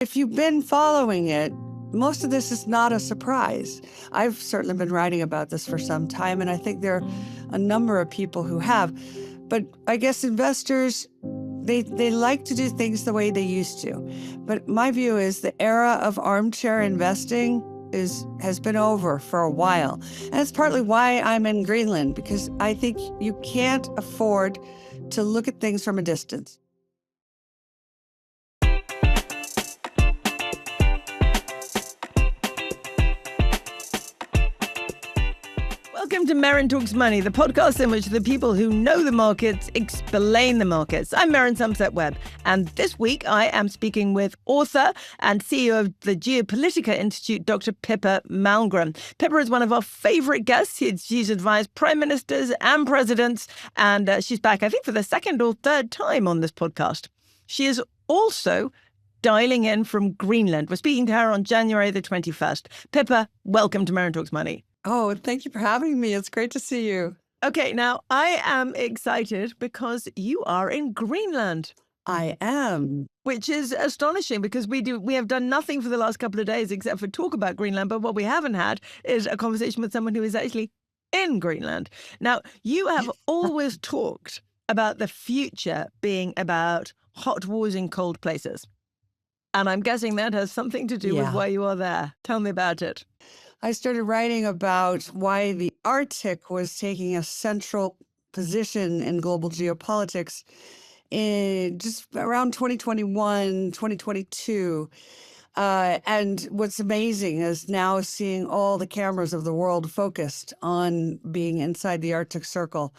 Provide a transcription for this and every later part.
If you've been following it, most of this is not a surprise. I've certainly been writing about this for some time, and I think there are a number of people who have. But I guess investors, they like to do things the way they used to. But my view is the era of armchair investing has been over for a while. And that's partly why I'm in Greenland, because I think you can't afford to look at things from a distance. Welcome to Merryn Talks Money, the podcast in which the people who know the markets explain the markets. I'm Merryn Webb, and this week I am speaking with author and CEO of the Geopolitica Institute, Dr. Pippa Malmgren. Pippa is one of our favorite guests. She's advised prime ministers and presidents, and she's back, I think, for the second or third time on this podcast. She is also dialing in from Greenland. We're speaking to her on January the 21st. Pippa, welcome to Merryn Talks Money. Oh, thank you for having me. It's great to see you. Okay, now I am excited because you are in Greenland. I am. Which is astonishing because we have done nothing for the last couple of days except for talk about Greenland. But what we haven't had is a conversation with someone who is actually in Greenland. Now, you have always talked about the future being about hot wars in cold places. And I'm guessing that has something to do with why you are there. Tell me about it. I started writing about why the Arctic was taking a central position in global geopolitics in just around 2021, 2022. And what's amazing is now seeing all the cameras of the world focused on being inside the Arctic Circle.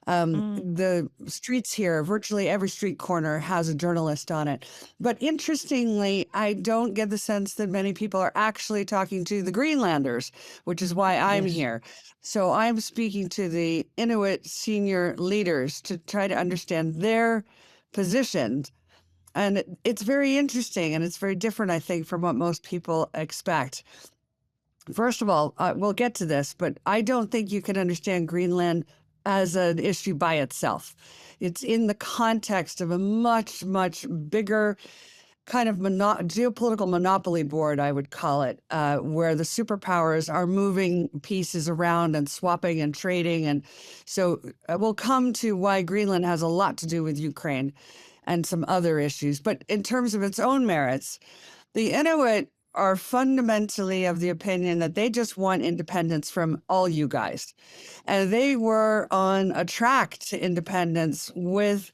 The streets here, virtually every street corner has a journalist on it. But interestingly, I don't get the sense that many people are actually talking to the Greenlanders, which is why I'm here. So I'm speaking to the Inuit senior leaders to try to understand their positions. And it's very interesting, and it's very different, I think, from what most people expect. First of all, we'll get to this, but I don't think you can understand Greenland as an issue by itself. It's in the context of a much, much bigger kind of geopolitical monopoly board, I would call it, where the superpowers are moving pieces around and swapping and trading. And so we'll come to why Greenland has a lot to do with Ukraine and some other issues. But in terms of its own merits, the Inuit are fundamentally of the opinion that they just want independence from all you guys. And they were on a track to independence with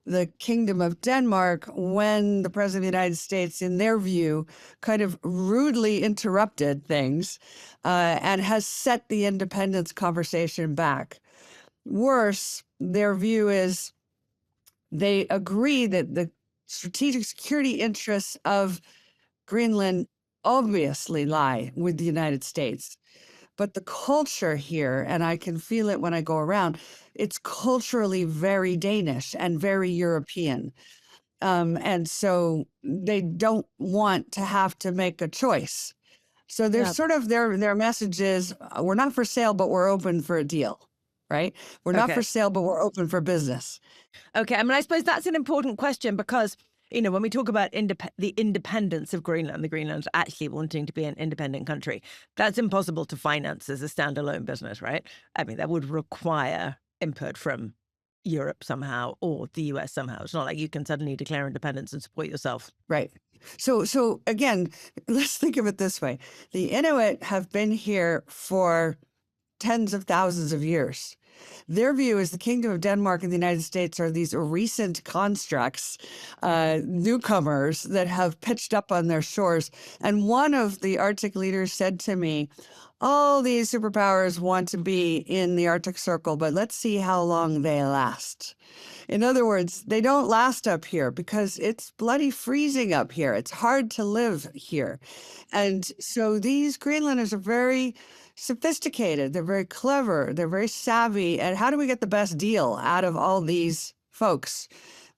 the Kingdom of Denmark when the President of the United States, in their view, kind of rudely interrupted things and has set the independence conversation back. Worse, their view is they agree that the strategic security interests of Greenland obviously lie with the United States. But the culture here, and I can feel it when I go around, it's culturally very Danish and very European. And so they don't want to have to make a choice. So there's sort of their message is, we're not for sale, but we're open for a deal, right? We're not for sale, but we're open for business. Okay. I mean, I suppose that's an important question because, you know, when we talk about the independence of Greenland, the Greenlanders actually wanting to be an independent country, that's impossible to finance as a standalone business, right? I mean, that would require input from Europe somehow or the US somehow. It's not like you can suddenly declare independence and support yourself. Right. So again, let's think of it this way. The Inuit have been here for tens of thousands of years. Their view is the Kingdom of Denmark and the United States are these recent constructs, newcomers that have pitched up on their shores. And one of the Arctic leaders said to me, all these superpowers want to be in the Arctic Circle, but let's see how long they last. In other words, they don't last up here because it's bloody freezing up here. It's hard to live here. And so these Greenlanders are very sophisticated. They're very clever. They're very savvy. And how do we get the best deal out of all these folks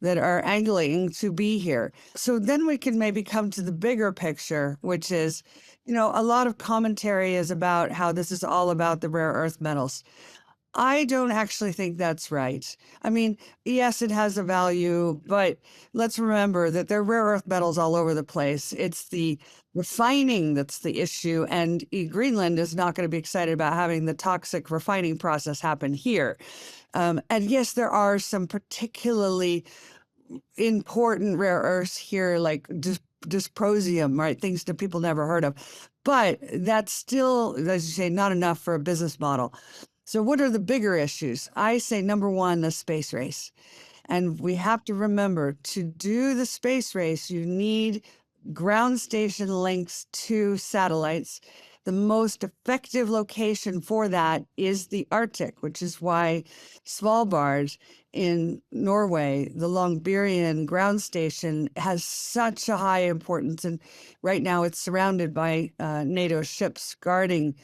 that are angling to be here? So then we can maybe come to the bigger picture, which is, you know, a lot of commentary is about how this is all about the rare earth metals. I don't actually think that's right. I mean, yes, it has a value, but let's remember that there are rare earth metals all over the place. It's the refining that's the issue, and Greenland is not going to be excited about having the toxic refining process happen here. And yes, there are some particularly important rare earths here, like dysprosium, right? Things that people never heard of. But that's still, as you say, not enough for a business model. So, what are the bigger issues? I say number one, the space race. And we have to remember to do the space race, you need ground station links to satellites. The most effective location for that is the Arctic, which is why Svalbard in Norway, the Longyearbyen ground station, has such a high importance. And right now it's surrounded by NATO ships guarding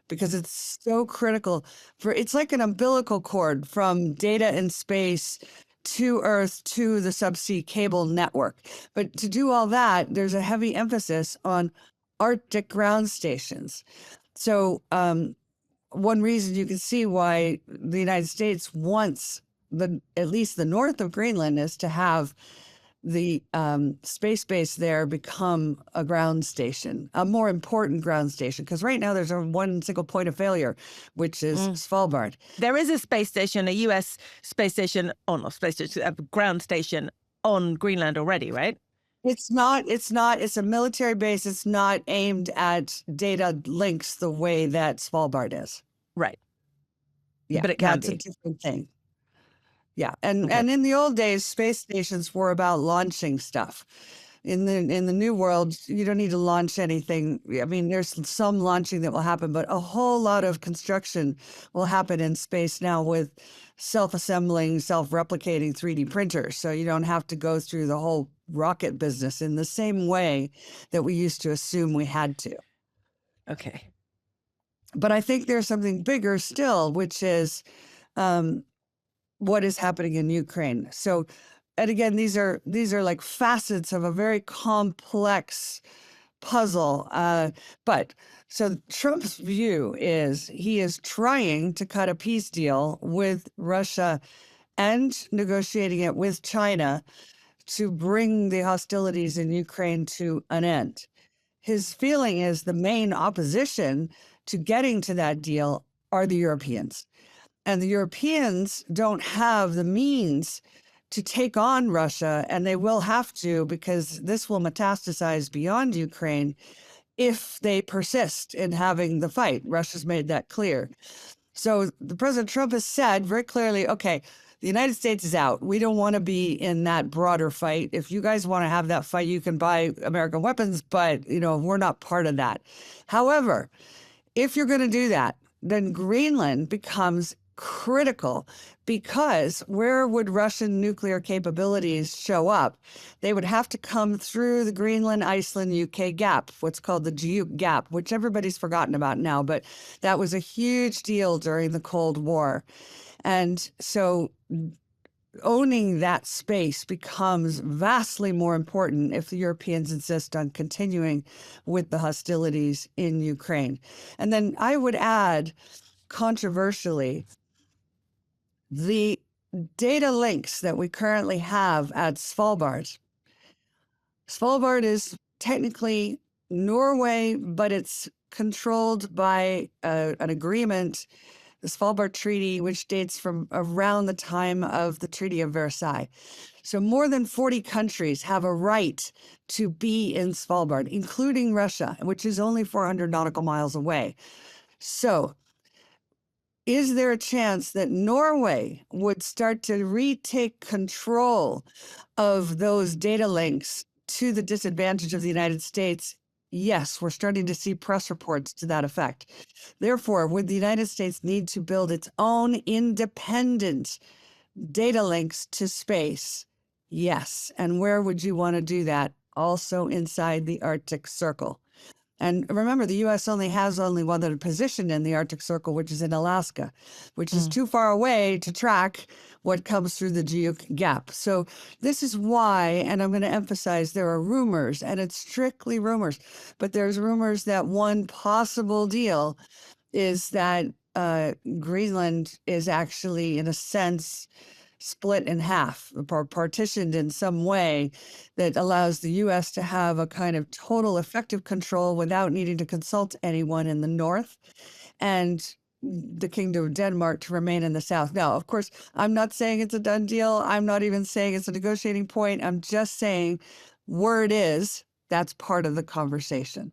because it's so critical for it's like an umbilical cord from data in space to Earth to the subsea cable network. But to do all that, there's a heavy emphasis on Arctic ground stations. So one reason you can see why the United States wants at least the north of Greenland is to have the space base there become a ground station, a more important ground station. Because right now there's one single point of failure, which is Svalbard. There is a space station, a U.S. space station, not space station, a ground station on Greenland already, right? It's a military base. It's not aimed at data links the way that Svalbard is. Right. Yeah, but it can that's be a different thing. Yeah, and in the old days, space stations were about launching stuff. In the new world, you don't need to launch anything. I mean, there's some launching that will happen, but a whole lot of construction will happen in space now with self-assembling, self-replicating 3D printers. So you don't have to go through the whole rocket business in the same way that we used to assume we had to. Okay. But I think there's something bigger still, which is what is happening in Ukraine. So, and again, these are like facets of a very complex puzzle. But so Trump's view is he is trying to cut a peace deal with Russia and negotiating it with China to bring the hostilities in Ukraine to an end. His feeling is the main opposition to getting to that deal are the Europeans. And the Europeans don't have the means to take on Russia, and they will have to because this will metastasize beyond Ukraine if they persist in having the fight. Russia's made that clear. So the President Trump has said very clearly, okay, the United States is out. We don't want to be in that broader fight. If you guys want to have that fight, you can buy American weapons, but we're not part of that. However, if you're going to do that, then Greenland becomes critical because where would Russian nuclear capabilities show up? They would have to come through the Greenland, Iceland, UK gap, what's called the GU gap, which everybody's forgotten about now, but that was a huge deal during the Cold War. And so owning that space becomes vastly more important if the Europeans insist on continuing with the hostilities in Ukraine. And then I would add, controversially, the data links that we currently have at Svalbard. Svalbard is technically Norway, but it's controlled by an agreement, the Svalbard Treaty, which dates from around the time of the Treaty of Versailles. So more than 40 countries have a right to be in Svalbard, including Russia, which is only 400 nautical miles away. So is there a chance that Norway would start to retake control of those data links to the disadvantage of the United States? Yes, we're starting to see press reports to that effect. Therefore, would the United States need to build its own independent data links to space? Yes. And where would you want to do that? Also inside the Arctic Circle. And remember, the U.S. only has one other position in the Arctic Circle, which is in Alaska, which is too far away to track what comes through the GU gap. So this is why, and I'm going to emphasize, there are rumors, and it's strictly rumors, but there's rumors that one possible deal is that Greenland is actually, in a sense, split in half or partitioned in some way that allows the U.S. to have a kind of total effective control without needing to consult anyone in the north, and the Kingdom of Denmark to remain in the south. Now, of course, I'm not saying it's a done deal. I'm not even saying it's a negotiating point. I'm just saying word is that's part of the conversation.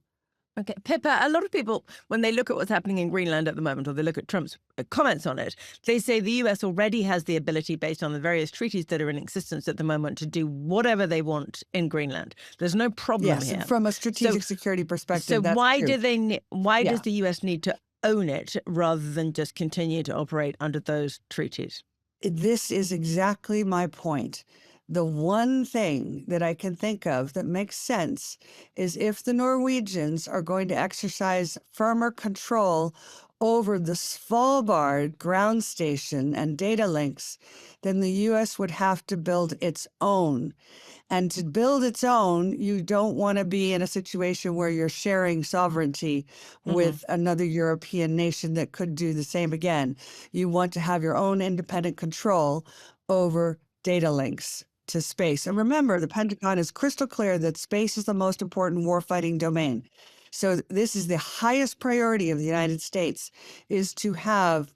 Okay, Pippa, a lot of people, when they look at what's happening in Greenland at the moment, or they look at Trump's comments on it, they say the US already has the ability, based on the various treaties that are in existence at the moment, to do whatever they want in Greenland. There's no problem Yes, here. from a strategic security perspective, So that's why true. do they? Why Yeah. does the US need to own it rather than just continue to operate under those treaties? This is exactly my point. The one thing that I can think of that makes sense is if the Norwegians are going to exercise firmer control over the Svalbard ground station and data links, then the US would have to build its own. And to build its own, you don't want to be in a situation where you're sharing sovereignty with another European nation that could do the same again. You want to have your own independent control over data links to space. And remember, the Pentagon is crystal clear that space is the most important warfighting domain. So this is the highest priority of the United States, is to have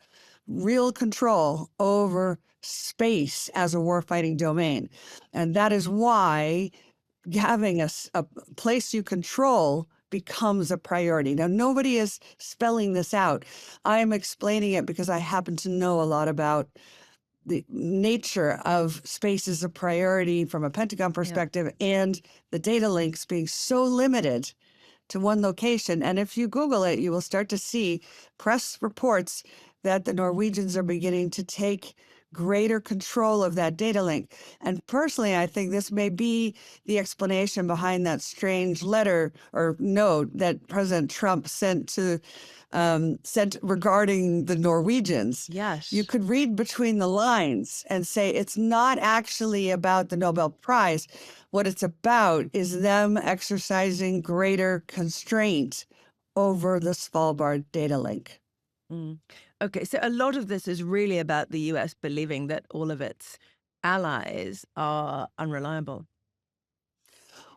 real control over space as a warfighting domain. And that is why having a place you control becomes a priority. Now, nobody is spelling this out. I'm explaining it because I happen to know a lot about the nature of space as a priority from a Pentagon perspective, and the data links being so limited to one location. And if you Google it, you will start to see press reports that the Norwegians are beginning to take greater control of that data link. And personally, I think this may be the explanation behind that strange letter or note that President Trump sent regarding the Norwegians. Yes. You could read between the lines and say it's not actually about the Nobel Prize. What it's about is them exercising greater constraint over the Svalbard data link. Okay, so a lot of this is really about the US believing that all of its allies are unreliable.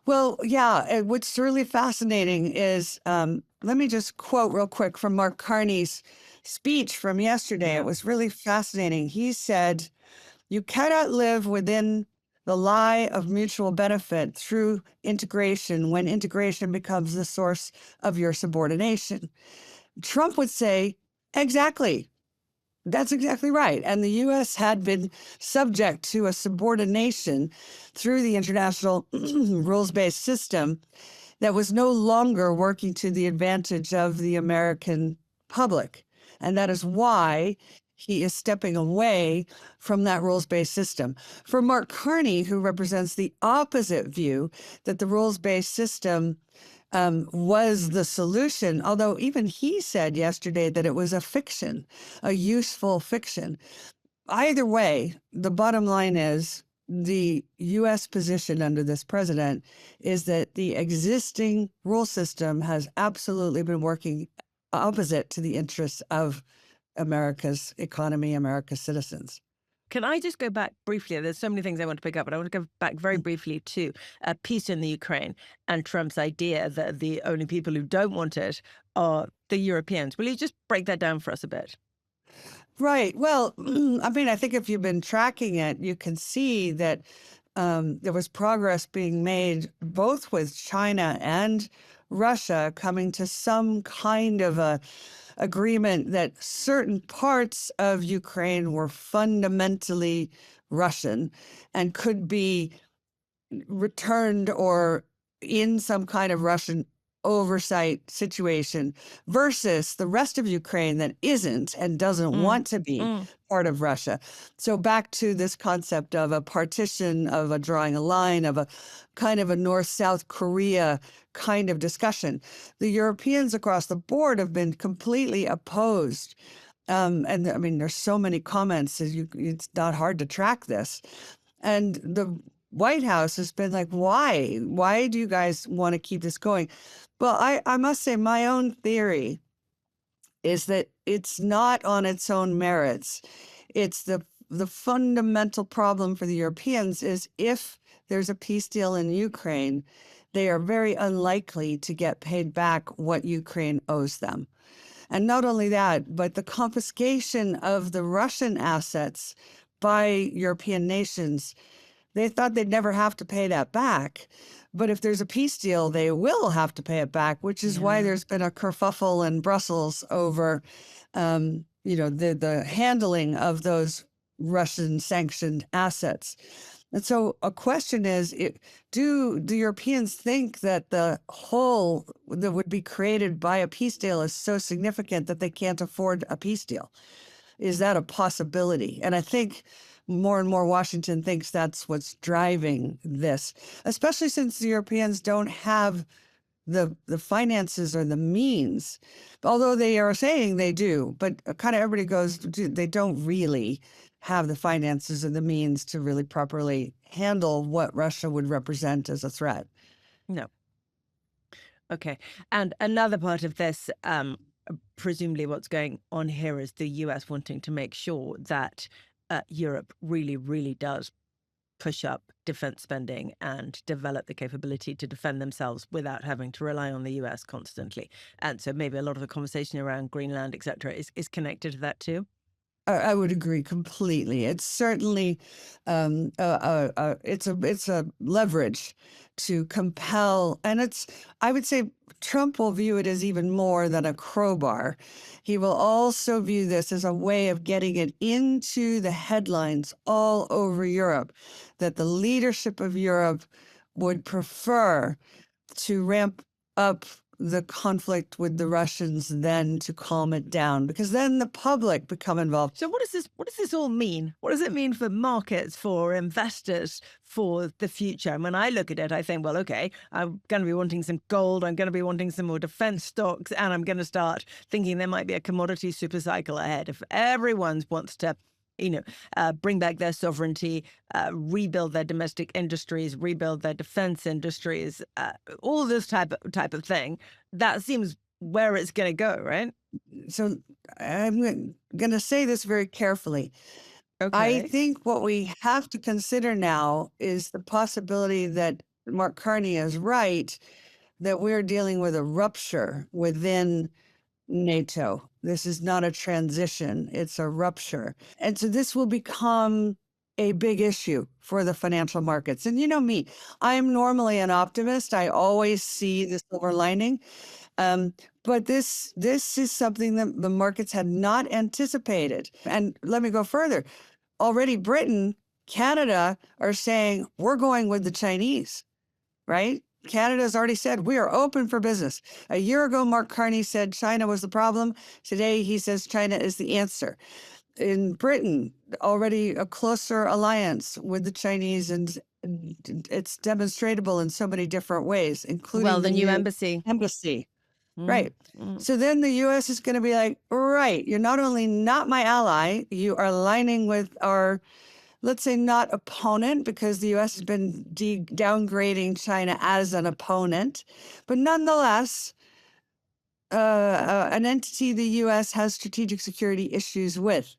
Well, yeah, and what's really fascinating is, let me just quote real quick from Mark Carney's speech from yesterday. It was really fascinating. He said, "You cannot live within the lie of mutual benefit through integration when integration becomes the source of your subordination." Trump would say, exactly. That's exactly right. And the U.S. had been subject to a subordination through the international rules-based system that was no longer working to the advantage of the American public. And that is why he is stepping away from that rules-based system. For Mark Carney, who represents the opposite view, that the rules-based system was the solution, although even he said yesterday that it was a fiction, a useful fiction. Either way, the bottom line is the U.S. position under this president is that the existing rule system has absolutely been working opposite to the interests of America's economy, America's citizens. Can I just go back briefly? There's so many things I want to pick up, but I want to go back very briefly to peace in the Ukraine and Trump's idea that the only people who don't want it are the Europeans. Will you just break that down for us a bit? Right. Well, I mean, I think if you've been tracking it, you can see that there was progress being made both with China and Russia coming to some kind of a agreement that certain parts of Ukraine were fundamentally Russian and could be returned or in some kind of Russian oversight situation versus the rest of Ukraine that isn't and doesn't want to be part of Russia. So back to this concept of a partition, of a drawing a line, of a kind of a North-South Korea kind of discussion. The Europeans across the board have been completely opposed. And I mean, there's so many comments, it's not hard to track this. And the White House has been like, why? Why do you guys want to keep this going? Well, I must say my own theory is that it's not on its own merits. It's the fundamental problem for the Europeans is if there's a peace deal in Ukraine, they are very unlikely to get paid back what Ukraine owes them. And not only that, but the confiscation of the Russian assets by European nations, they thought they'd never have to pay that back. But if there's a peace deal, they will have to pay it back, which is why there's been a kerfuffle in Brussels over, the handling of those Russian sanctioned assets. And so a question is, do the Europeans think that the hole that would be created by a peace deal is so significant that they can't afford a peace deal? Is that a possibility? And I think more and more Washington thinks that's what's driving this, especially since the Europeans don't have the finances or the means, although they are saying they do, but kind of everybody goes, they don't really have the finances or the means to really properly handle what Russia would represent as a threat. No. Okay. And another part of this, presumably what's going on here is the US wanting to make sure that Europe really, really does push up defense spending and develop the capability to defend themselves without having to rely on the US constantly. And so maybe a lot of the conversation around Greenland, et cetera, is connected to that too. I would agree completely. It's certainly it's a leverage to compel, and I would say Trump will view it as even more than a crowbar. He will also view this as a way of getting it into the headlines all over Europe, that the leadership of Europe would prefer to ramp up the conflict with the Russians than to calm it down, because then the public become involved. So what does this all mean? What does it mean for markets, for investors, for the future? And when I look at it, I think, well, okay, I'm going to be wanting some gold, I'm going to be wanting some more defense stocks, and I'm going to start thinking there might be a commodity super cycle ahead. If everyone wants to bring back their sovereignty, rebuild their domestic industries, rebuild their defense industries, all this type of thing. That seems where it's going to go, right? So I'm going to say this very carefully. Okay. I think what we have to consider now is the possibility that Mark Carney is right, that we're dealing with a rupture within NATO. This is not a transition, it's a rupture. And so this will become a big issue for the financial markets. And you know me, I'm normally an optimist. I always see the silver lining. But this is something that the markets had not anticipated. And let me go further. Already Britain, Canada are saying, we're going with the Chinese, right? Canada has already said, we are open for business. A year ago, Mark Carney said China was the problem. Today, he says China is the answer. In Britain, already a closer alliance with the Chinese, and it's demonstrable in so many different ways, including the new embassy. Right. So then the U.S. is going to be like, right, you're not only not my ally, you are aligning with our, let's say, not opponent, because the U.S. has been downgrading China as an opponent, but nonetheless, an entity the U.S. has strategic security issues with.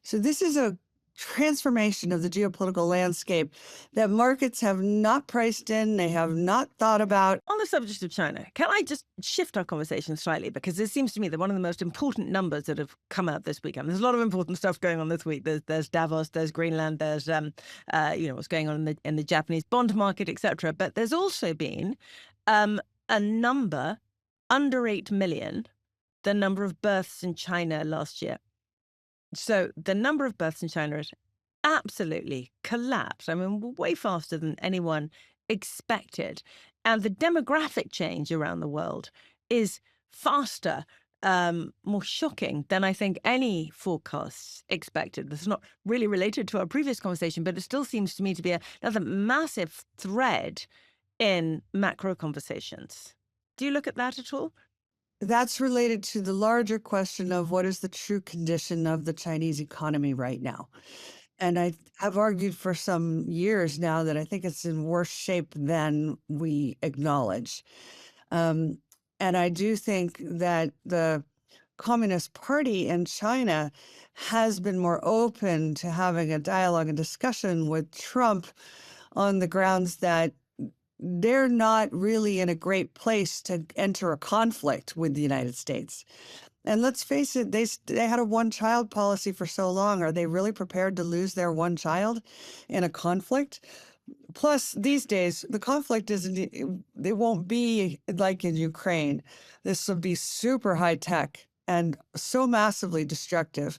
So this is a transformation of the geopolitical landscape that markets have not priced in, they have not thought about. On the subject of China, can I just shift our conversation slightly? Because it seems to me that one of the most important numbers that have come out this week, there's a lot of important stuff going on this week. There's Davos, there's Greenland, there's what's going on in the Japanese bond market, etc. But there's also been a number under 8 million, the number of births in China last year. So the number of births in China has absolutely collapsed. I mean, way faster than anyone expected. And the demographic change around the world is faster, more shocking than I think any forecasts expected. This is not really related to our previous conversation, but it still seems to me to be another massive thread in macro conversations. Do you look at that at all? That's related to the larger question of what is the true condition of the Chinese economy right now. And I have argued for some years now that I think it's in worse shape than we acknowledge. And I do think that the Communist Party in China has been more open to having a dialogue and discussion with Trump on the grounds that they're not really in a great place to enter a conflict with the United States. And let's face it, they had a one-child policy for so long. Are they really prepared to lose their one child in a conflict? Plus, these days, the conflict it won't be like in Ukraine. This will be super high tech and so massively destructive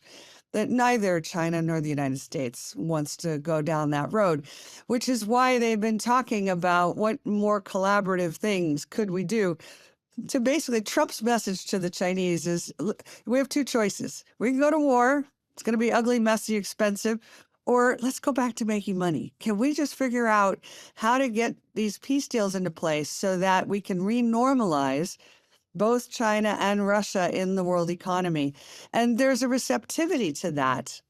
that neither China nor the United States wants to go down that road, which is why they've been talking about what more collaborative things could we do. So basically, Trump's message to the Chinese is, we have two choices. We can go to war. It's going to be ugly, messy, expensive. Or let's go back to making money. Can we just figure out how to get these peace deals into place so that we can renormalize both China and Russia in the world economy? And there's a receptivity to that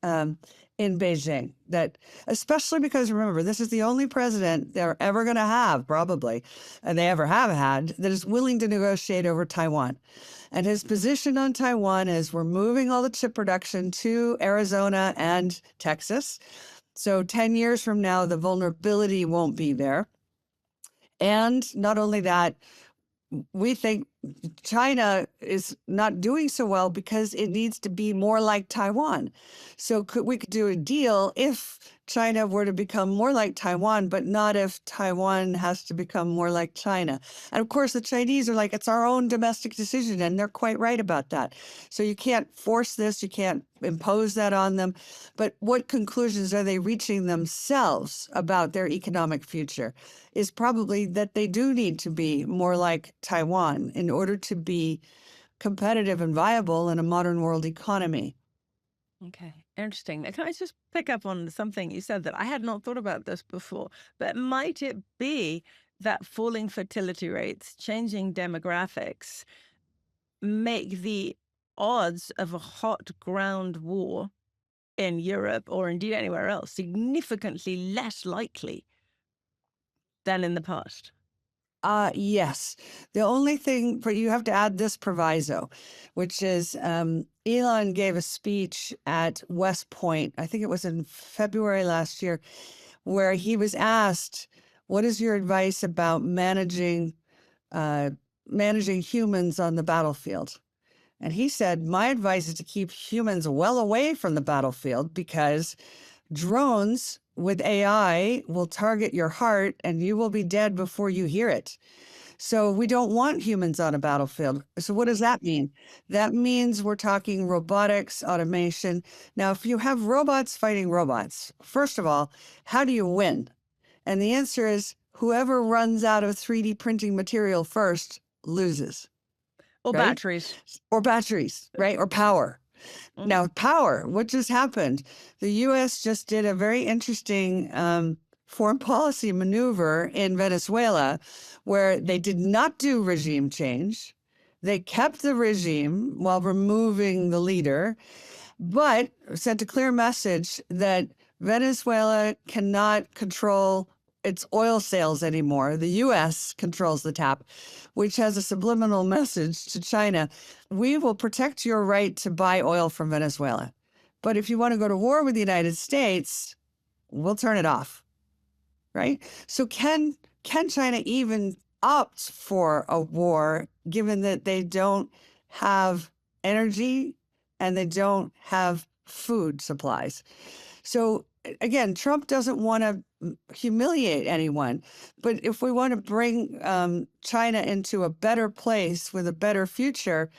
in Beijing, that especially because, remember, this is the only president they're ever going to have, probably, and they ever have had, that is willing to negotiate over Taiwan. And his position on Taiwan is we're moving all the chip production to Arizona and Texas. So 10 years from now, the vulnerability won't be there. And not only that, we think China is not doing so well because it needs to be more like Taiwan. So we could do a deal if China were to become more like Taiwan, but not if Taiwan has to become more like China. And of course, the Chinese are like, it's our own domestic decision, and they're quite right about that. So you can't force this, you can't impose that on them. But what conclusions are they reaching themselves about their economic future is probably that they do need to be more like Taiwan in order to be competitive and viable in a modern world economy. Okay, interesting. Now, can I just pick up on something you said that I had not thought about this before? But might it be that falling fertility rates, changing demographics, make the odds of a hot ground war in Europe or indeed anywhere else significantly less likely than in the past? Yes. The only thing, but you have to add this proviso, which is Elon gave a speech at West Point, I think it was in February last year, where he was asked, what is your advice about managing humans on the battlefield? And he said, my advice is to keep humans well away from the battlefield because drones with AI will target your heart and you will be dead before you hear it. So we don't want humans on a battlefield. So what does that mean? That means we're talking robotics, automation. Now, if you have robots fighting robots, first of all, how do you win? And the answer is whoever runs out of 3D printing material first loses. Or Right? batteries. Or batteries, right? Or power. Now, power, what just happened? The U.S. just did a very interesting foreign policy maneuver in Venezuela where they did not do regime change. They kept the regime while removing the leader, but sent a clear message that Venezuela cannot control its oil sales anymore. The U.S. controls the tap, which has a subliminal message to China. We will protect your right to buy oil from Venezuela. But if you want to go to war with the United States, we'll turn it off, right? So can China even opt for a war given that they don't have energy and they don't have food supplies? So again, Trump doesn't want to humiliate anyone, but if we want to bring China into a better place with a better future,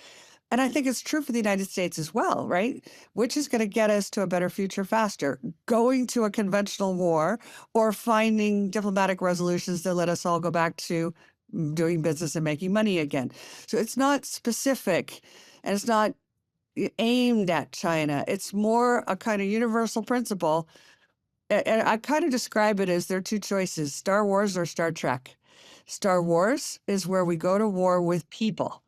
and I think it's true for the United States as well, right? Which is going to get us to a better future faster? Going to a conventional war or finding diplomatic resolutions that let us all go back to doing business and making money again. So it's not specific and it's not aimed at China. It's more a kind of universal principle. And I kind of describe it as there are two choices, Star Wars or Star Trek. Star Wars is where we go to war with people.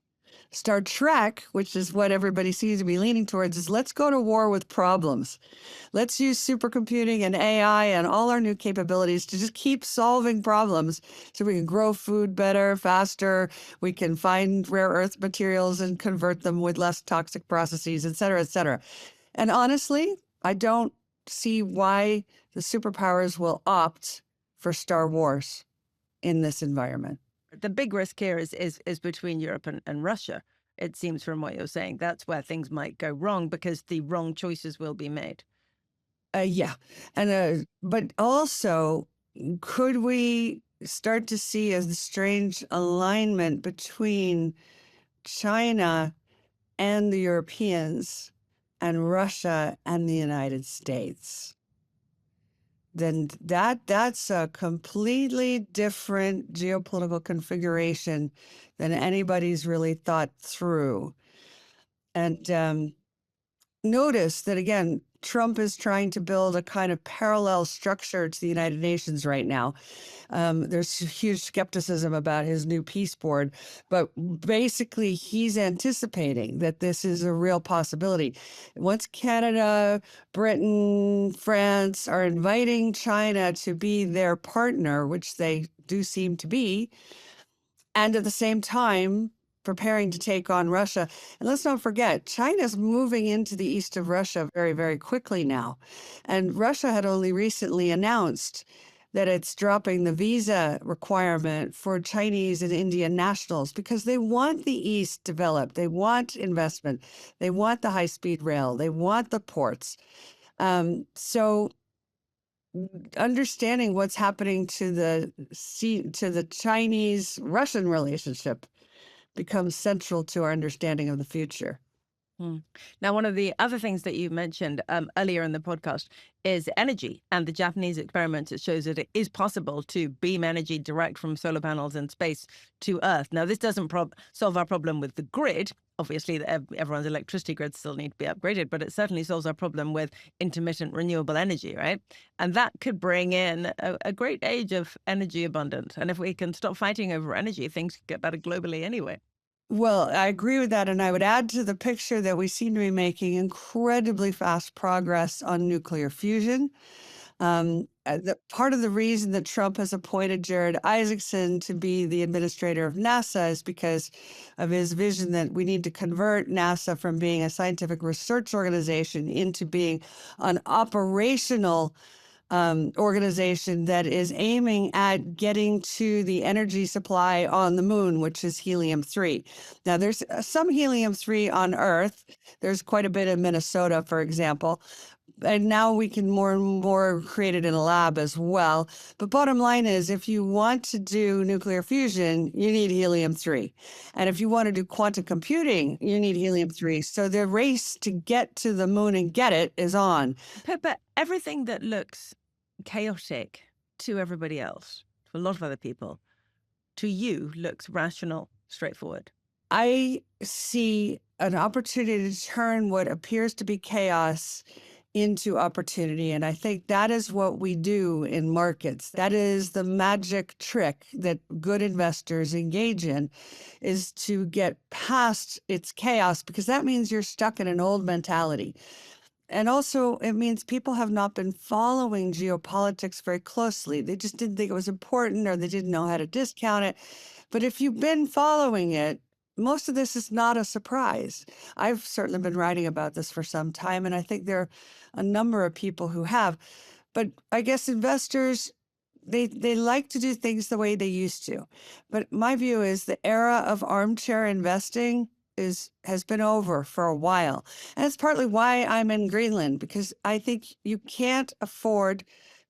Star Trek, which is what everybody seems to be leaning towards, is let's go to war with problems. Let's use supercomputing and AI and all our new capabilities to just keep solving problems so we can grow food better, faster. We can find rare earth materials and convert them with less toxic processes, et cetera, et cetera. And honestly, I don't see why the superpowers will opt for Star Wars in this environment. The big risk here is between Europe and Russia. It seems from what you're saying, that's where things might go wrong because the wrong choices will be made. Yeah. And but also, could we start to see a strange alignment between China and the Europeans and Russia and the United States? Then that's a completely different geopolitical configuration than anybody's really thought through. And notice that, again, Trump is trying to build a kind of parallel structure to the United Nations right now. There's huge skepticism about his new peace board, but basically he's anticipating that this is a real possibility. Once Canada, Britain, France are inviting China to be their partner, which they do seem to be, and at the same time preparing to take on Russia. And let's not forget, China's moving into the east of Russia very, very quickly now. And Russia had only recently announced that it's dropping the visa requirement for Chinese and Indian nationals because they want the East developed. They want investment. They want the high-speed rail. They want the ports. So understanding what's happening to the Chinese-Russian relationship becomes central to our understanding of the future. Now, one of the other things that you mentioned earlier in the podcast is energy. And the Japanese experiment, it shows that it is possible to beam energy direct from solar panels in space to Earth. Now, this doesn't solve our problem with the grid. Obviously, everyone's electricity grids still need to be upgraded, but it certainly solves our problem with intermittent renewable energy, right? And that could bring in a great age of energy abundance. And if we can stop fighting over energy, things could get better globally anyway. Well, I agree with that. And I would add to the picture that we seem to be making incredibly fast progress on nuclear fusion. Part of the reason that Trump has appointed Jared Isaacson to be the administrator of NASA is because of his vision that we need to convert NASA from being a scientific research organization into being an operational organization that is aiming at getting to the energy supply on the moon, which is helium-3. Now, there's some helium-3 on Earth. There's quite a bit in Minnesota, for example. And now we can more and more create it in a lab as well. But bottom line is, if you want to do nuclear fusion, you need helium-3. And if you want to do quantum computing, you need helium-3. So the race to get to the moon and get it is on. Pippa, everything that looks chaotic to everybody else, to a lot of other people, to you looks rational, straightforward. I see an opportunity to turn what appears to be chaos into opportunity. And I think that is what we do in markets. That is the magic trick that good investors engage in, is to get past its chaos, because that means you're stuck in an old mentality. And also, it means people have not been following geopolitics very closely. They just didn't think it was important, or they didn't know how to discount it. But if you've been following it, most of this is not a surprise. I've certainly been writing about this for some time, and I think there are a number of people who have. But I guess investors, they like to do things the way they used to. But my view is the era of armchair investing has been over for a while. And it's partly why I'm in Greenland, because I think you can't afford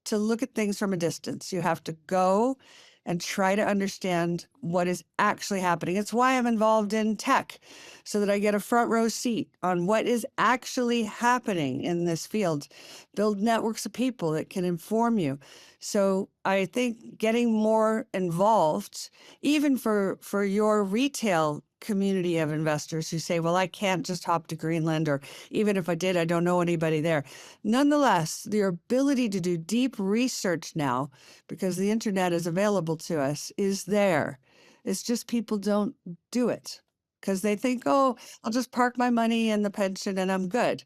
to look at things from a distance. You have to go and try to understand what is actually happening. It's why I'm involved in tech, so that I get a front row seat on what is actually happening in this field, build networks of people that can inform you. So I think getting more involved, even for your retail community of investors who say, well, I can't just hop to Greenland, or even if I did, I don't know anybody there. Nonetheless, the ability to do deep research now, because the internet is available to us, is there. It's just people don't do it. because they think, oh, I'll just park my money in the pension and I'm good.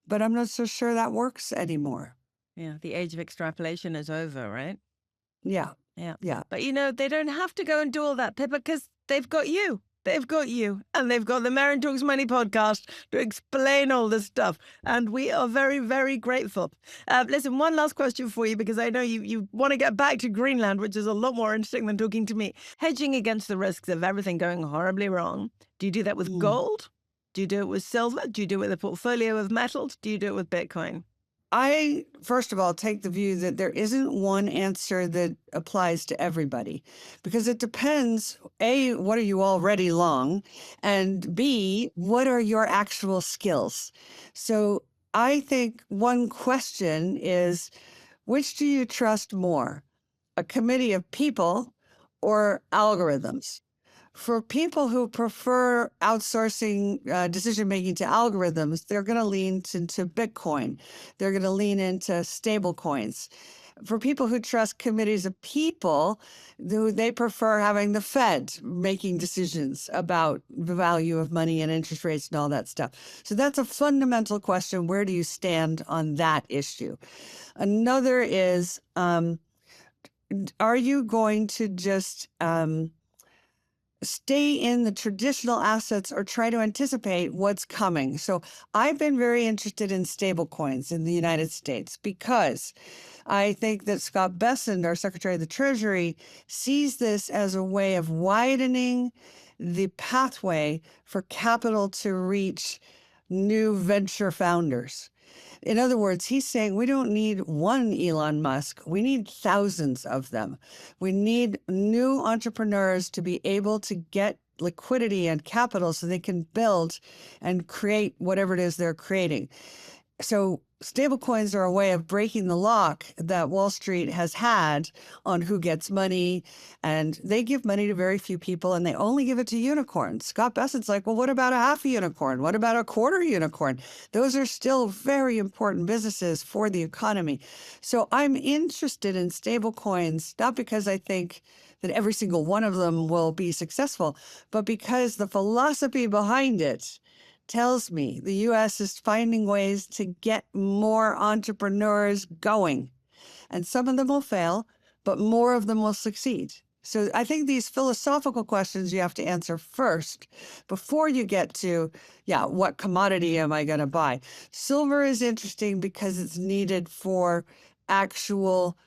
But I'm not so sure that works anymore. Yeah, the age of extrapolation is over, right? Yeah. Yeah. Yeah. But, they don't have to go and do all that, Pippa, because they've got you. They've got you. And they've got the Merryn Talks Money podcast to explain all this stuff. And we are very, very grateful. Listen, one last question for you, because I know you want to get back to Greenland, which is a lot more interesting than talking to me. Hedging against the risks of everything going horribly wrong. Do you do that with gold? Do you do it with silver? Do you do it with a portfolio of metals? Do you do it with Bitcoin? I, first of all, take the view that there isn't one answer that applies to everybody, because it depends, A, what are you already long? And B, what are your actual skills? So I think one question is, which do you trust more, a committee of people or algorithms? For people who prefer outsourcing decision-making to algorithms, they're going to lean into Bitcoin. They're going to lean into stable coins. For people who trust committees of people, they prefer having the Fed making decisions about the value of money and interest rates and all that stuff. So that's a fundamental question. Where do you stand on that issue? Another is, are you going to just stay in the traditional assets or try to anticipate what's coming? So I've been very interested in stable coins in the United States, because I think that Scott Bessent, our Secretary of the Treasury, sees this as a way of widening the pathway for capital to reach new venture founders. In other words, he's saying we don't need one Elon Musk. We need thousands of them. We need new entrepreneurs to be able to get liquidity and capital so they can build and create whatever it is they're creating. So stablecoins are a way of breaking the lock that Wall Street has had on who gets money, and they give money to very few people, and they only give it to unicorns. Scott Bessent's like, well, what about a half a unicorn? What about a quarter unicorn? Those are still very important businesses for the economy. So I'm interested in stablecoins, not because I think that every single one of them will be successful, but because the philosophy behind it tells me the U.S. is finding ways to get more entrepreneurs going. And some of them will fail, but more of them will succeed. So I think these philosophical questions you have to answer first before you get to, what commodity am I going to buy? Silver is interesting because it's needed for actual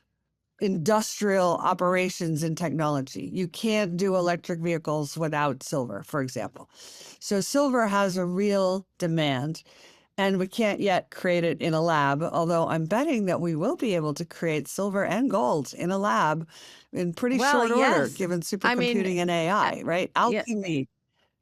industrial operations and technology. You can't do electric vehicles without silver, for example. So silver has a real demand, and we can't yet create it in a lab, although I'm betting that we will be able to create silver and gold in a lab in pretty short order, given supercomputing and AI, right? Alchemy.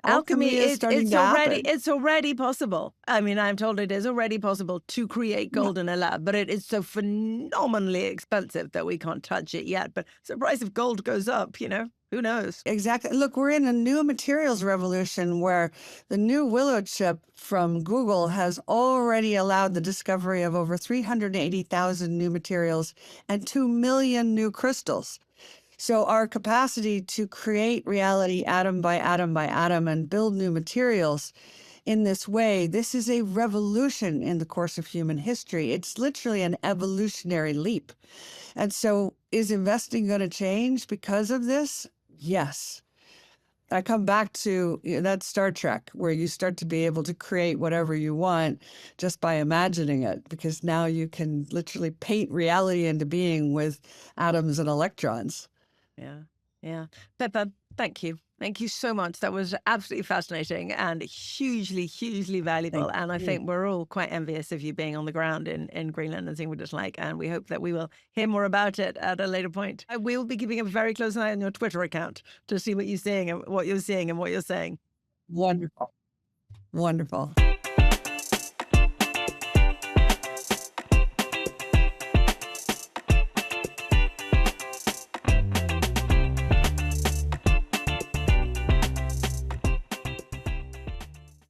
Alchemy is starting to happen. It's already possible. I mean, I'm told it is already possible to create gold in a lab, but it is so phenomenally expensive that we can't touch it yet. But the price of gold goes up, who knows? Exactly. Look, we're in a new materials revolution where the new Willow chip from Google has already allowed the discovery of over 380,000 new materials and 2 million new crystals. So our capacity to create reality atom by atom by atom and build new materials in this way, this is a revolution in the course of human history. It's literally an evolutionary leap. And so is investing going to change because of this? Yes. I come back to that Star Trek, where you start to be able to create whatever you want just by imagining it, because now you can literally paint reality into being with atoms and electrons. Yeah. Pippa, thank you. Thank you so much. That was absolutely fascinating and hugely, hugely valuable. And I think we're all quite envious of you being on the ground in Greenland and seeing what it's like. And we hope that we will hear more about it at a later point. We will be keeping a very close eye on your Twitter account to see what you're seeing and what you're seeing and what you're saying. Wonderful. Wonderful.